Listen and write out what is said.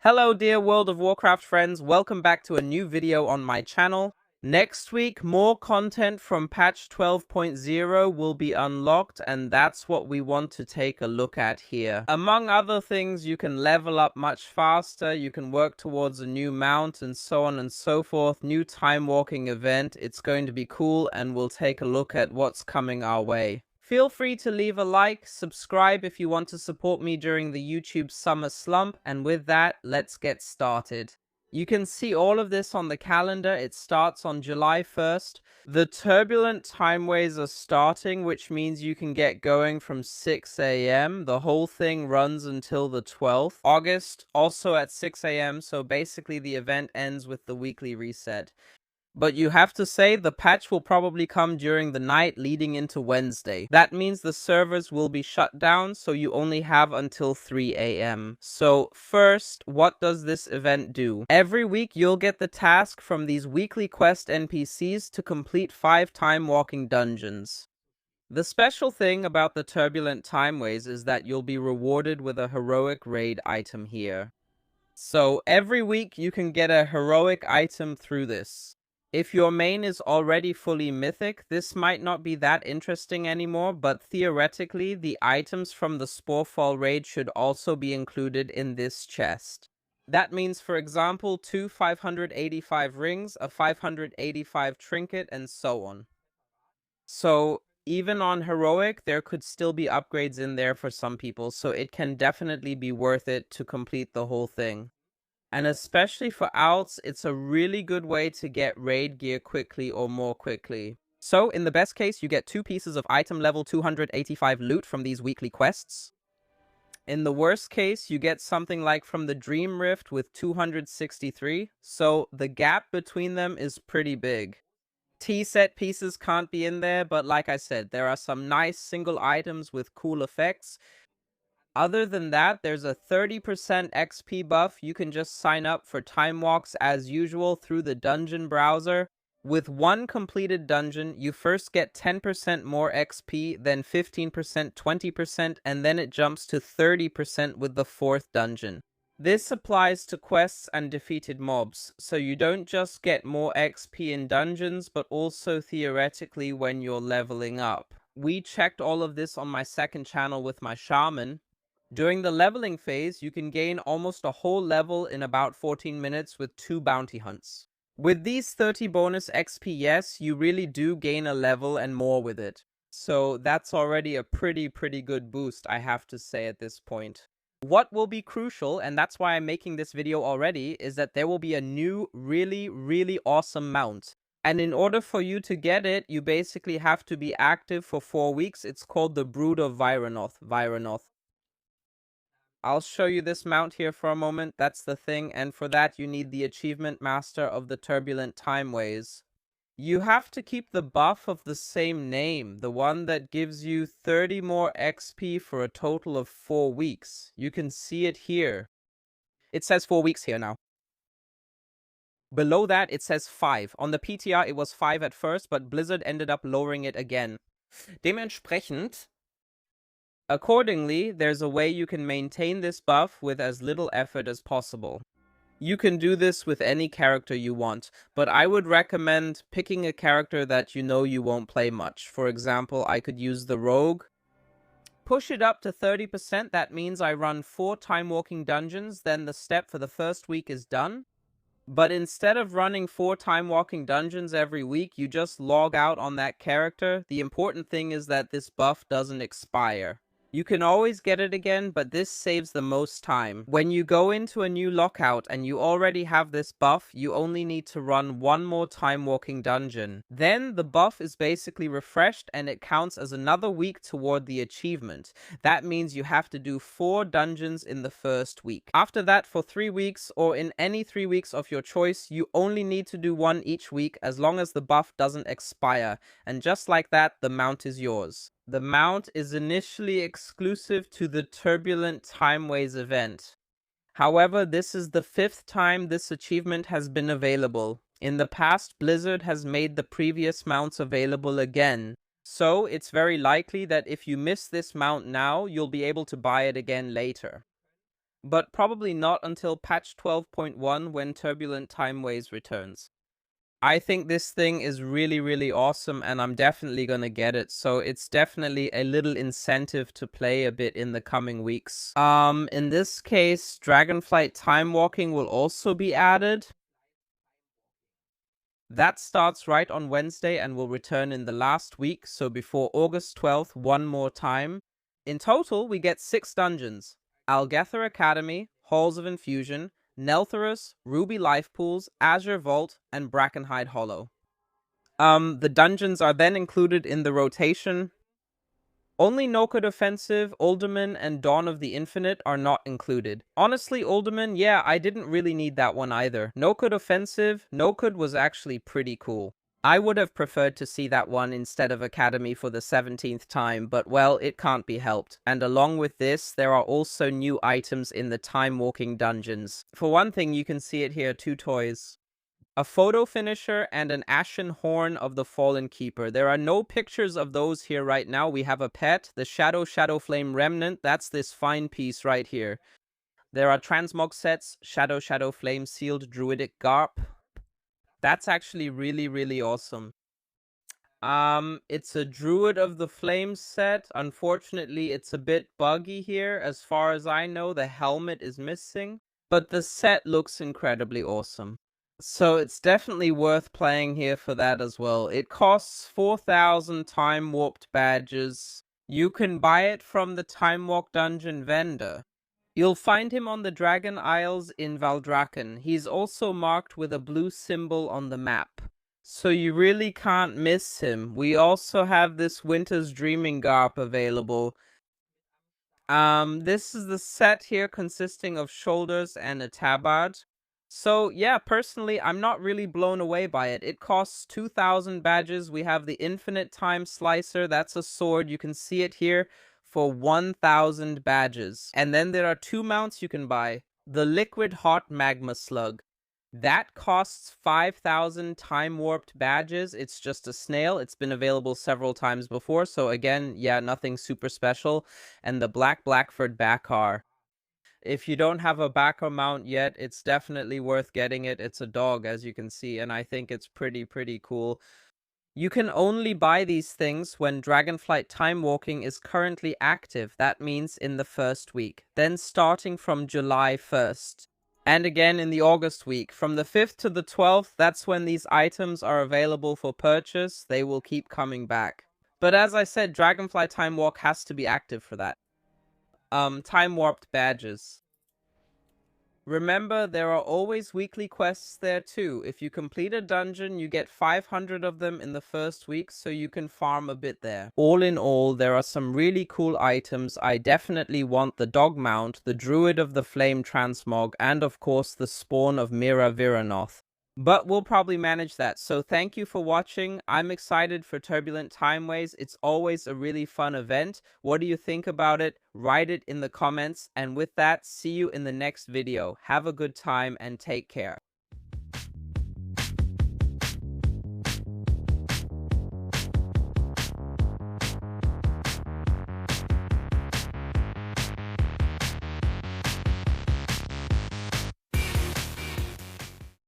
Hello dear World of Warcraft friends, welcome back to a new video on my channel. Next week, more content from patch 12.0 will be unlocked, and that's what we want to take a look at here. Among other things, you can level up much faster, you can work towards a new mount, and so on and so forth. New time walking event, it's going to be cool, and we'll take a look at what's coming our way. Feel free to leave a like, subscribe if you want to support me during the YouTube summer slump, and with that, let's get started. You can see all of this on the calendar. It starts on July 1st. The turbulent timeways are starting, which means you can get going from 6 a.m. The whole thing runs until the 12th. August, also at 6 a.m., so basically the event ends with the weekly reset. But you have to say the patch will probably come during the night leading into Wednesday. That means the servers will be shut down, so you only have until 3 a.m. So first, what does this event do? Every week you'll get the task from these weekly quest NPCs to complete 5 time walking dungeons. The special thing about the Turbulent Timeways is that you'll be rewarded with a heroic raid item here. So every week you can get a heroic item through this. If your main is already fully mythic, this might not be that interesting anymore, but theoretically, the items from the Sporefall raid should also be included in this chest. That means, for example, 2 585 rings, a 585 trinket, and so on. So, even on heroic, there could still be upgrades in there for some people, so it can definitely be worth it to complete the whole thing. And especially for alts, it's a really good way to get raid gear quickly or more quickly. So, in the best case, you get 2 pieces of item level 285 loot from these weekly quests. In the worst case, you get something like from the Dream Rift with 263, so the gap between them is pretty big. T-set pieces can't be in there, but like I said, there are some nice single items with cool effects. Other than that, there's a 30% XP buff. You can just sign up for time walks as usual through the dungeon browser. With one completed dungeon, you first get 10% more XP, then 15%, 20%, and then it jumps to 30% with the 4th dungeon. This applies to quests and defeated mobs, so you don't just get more XP in dungeons, but also theoretically when you're leveling up. We checked all of this on my second channel with my shaman. During the leveling phase, you can gain almost a whole level in about 14 minutes with 2 bounty hunts. With these 30 bonus XP, yes, you really do gain a level and more with it. So that's already a pretty good boost, I have to say at this point. What will be crucial, and that's why I'm making this video already, is that there will be a new, really awesome mount. And in order for you to get it, you basically have to be active for 4 weeks. It's called the Brood of Vyranoth. I'll show you this mount here for a moment. That's the thing, and for that you need the Achievement Master of the Turbulent Timeways. You have to keep the buff of the same name, the one that gives you 30 more XP for a total of 4 weeks. You can see it here. It says 4 weeks here now. Below that, it says 5. On the PTR, it was 5 at first, but Blizzard ended up lowering it again. Dementsprechend, accordingly, there's a way you can maintain this buff with as little effort as possible. You can do this with any character you want, but I would recommend picking a character that you know you won't play much. For example, I could use the Rogue. Push it up to 30%, that means I run 4 time walking dungeons, then the step for the first week is done. But instead of running 4 time walking dungeons every week, you just log out on that character. The important thing is that this buff doesn't expire. You can always get it again, but this saves the most time. When you go into a new lockout and you already have this buff, you only need to run 1 more time walking dungeon. Then the buff is basically refreshed and it counts as another week toward the achievement. That means you have to do 4 dungeons in the first week. After that, for 3 weeks or in any 3 weeks of your choice, you only need to do 1 each week as long as the buff doesn't expire. And just like that, the mount is yours. The mount is initially exclusive to the Turbulent Timeways event. However, this is the 5th time this achievement has been available. In the past, Blizzard has made the previous mounts available again. So, it's very likely that if you miss this mount now, you'll be able to buy it again later. but probably not until patch 12.1 when Turbulent Timeways returns. I think this thing is really, really awesome, and I'm definitely gonna get it, so it's definitely a little incentive to play a bit in the coming weeks. In this case, Dragonflight Timewalking will also be added. That starts right on Wednesday and will return in the last week, so before August 12th, one more time. In total, we get 6 dungeons: Algether Academy, Halls of Infusion, Neltherus, Ruby Life Pools, Azure Vault, and Brackenhide Hollow. The dungeons are then included in the rotation. Only No-Code Offensive, Uldaman, and Dawn of the Infinite are not included. Honestly, Uldaman, yeah, I didn't really need that one either. No-Code Offensive, No-Code was actually pretty cool. I would have preferred to see that one instead of Academy for the 17th time, but well, it can't be helped. And along with this, there are also new items in the Timewalking dungeons. For one thing, you can see it here, 2 toys. A photo finisher and an ashen horn of the fallen keeper. There are no pictures of those here right now. We have a pet, the Shadow Flame Remnant. That's this fine piece right here. There are Transmog sets, Shadow Flame Sealed Druidic Garp. That's actually really, really awesome. It's a Druid of the Flame set. Unfortunately, it's a bit buggy here. As far as I know, the helmet is missing, but the set looks incredibly awesome. So it's definitely worth playing here for that as well. It costs 4,000 time warped badges. You can buy it from the Time Walk dungeon vendor. You'll find him on the Dragon Isles in Valdrakken. He's also marked with a blue symbol on the map, so you really can't miss him. We also have this Winter's Dreaming Garp available. This is the set here consisting of shoulders and a tabard. So yeah, personally, I'm not really blown away by it. It costs 2,000 badges. We have the Infinite Time Slicer. That's a sword. You can see it here for 1,000 badges. And then there are 2 mounts you can buy. The Liquid Hot Magma Slug. That costs 5,000 time warped badges. It's just a snail. It's been available several times before. So again, yeah, nothing super special. And the Black Blackford Bakar. If you don't have a backer mount yet, it's definitely worth getting it. It's a dog, as you can see, and I think it's pretty cool. You can only buy these things when Dragonflight Timewalking is currently active. That means in the first week. Then starting from July 1st. And again in the August week. From the 5th to the 12th, that's when these items are available for purchase. They will keep coming back. But as I said, Dragonfly Time Walk has to be active for that. Time warped badges. Remember, there are always weekly quests there too. If you complete a dungeon, you get 500 of them in the first week, so you can farm a bit there. All in all, there are some really cool items. I definitely want the dog mount, the Druid of the Flame Transmog, and of course the spawn of Mira Vyranoth. But we'll probably manage that. So thank you for watching. I'm excited for Turbulent Timeways. It's always a really fun event. What do you think about it? Write it in the comments. And with that, see you in the next video. Have a good time and take care.